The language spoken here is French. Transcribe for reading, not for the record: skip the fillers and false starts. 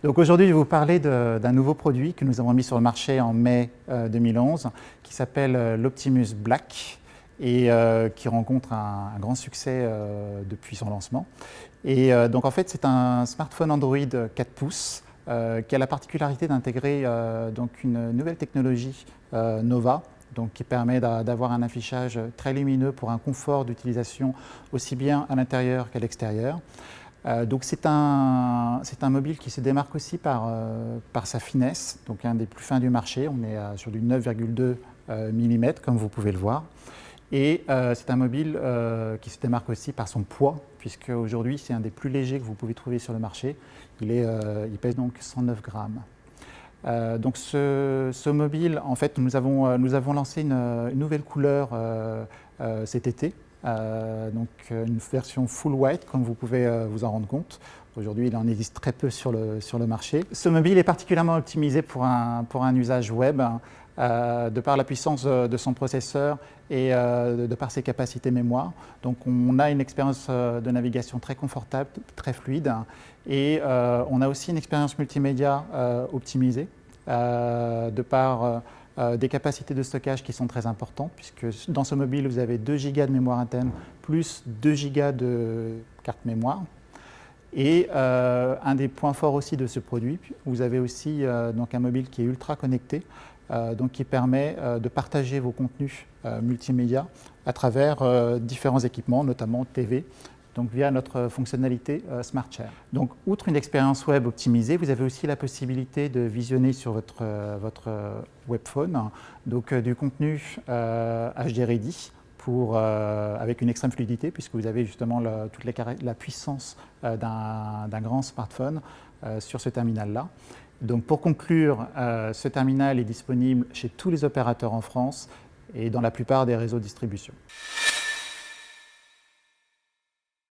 Donc aujourd'hui, je vais vous parler d'un nouveau produit que nous avons mis sur le marché en mai 2011 qui s'appelle l'Optimus Black et qui rencontre un grand succès depuis son lancement. Et donc en fait, c'est un smartphone Android 4 pouces qui a la particularité d'intégrer donc une nouvelle technologie Nova, donc qui permet d'avoir un affichage très lumineux pour un confort d'utilisation aussi bien à l'intérieur qu'à l'extérieur. Donc c'est un mobile qui se démarque aussi par sa finesse, donc un des plus fins du marché. On est sur du 9,2 mm comme vous pouvez le voir. Et c'est un mobile qui se démarque aussi par son poids, puisque aujourd'hui c'est un des plus légers que vous pouvez trouver sur le marché. Il pèse donc 109 grammes. Donc ce mobile, en fait, nous avons lancé une nouvelle couleur cet été. Donc une version full white, comme vous pouvez vous en rendre compte. Aujourd'hui, il en existe très peu sur le marché. Ce mobile est particulièrement optimisé pour un usage web, de par la puissance de son processeur et de par ses capacités mémoire. Donc on a une expérience de navigation très confortable, très fluide, et on a aussi une expérience multimédia optimisée, de par des capacités de stockage qui sont très importantes, puisque dans ce mobile, vous avez 2 Go de mémoire interne plus 2 Go de carte mémoire. Et un des points forts aussi de ce produit, vous avez aussi donc un mobile qui est ultra connecté, donc qui permet de partager vos contenus multimédia à travers différents équipements, notamment TV, donc via notre fonctionnalité Smart Share. Donc, outre une expérience web optimisée, vous avez aussi la possibilité de visionner sur votre webphone donc, du contenu HD Ready avec une extrême fluidité, puisque vous avez justement toute la puissance d'un grand smartphone sur ce terminal-là. Donc, pour conclure, ce terminal est disponible chez tous les opérateurs en France et dans la plupart des réseaux de distribution.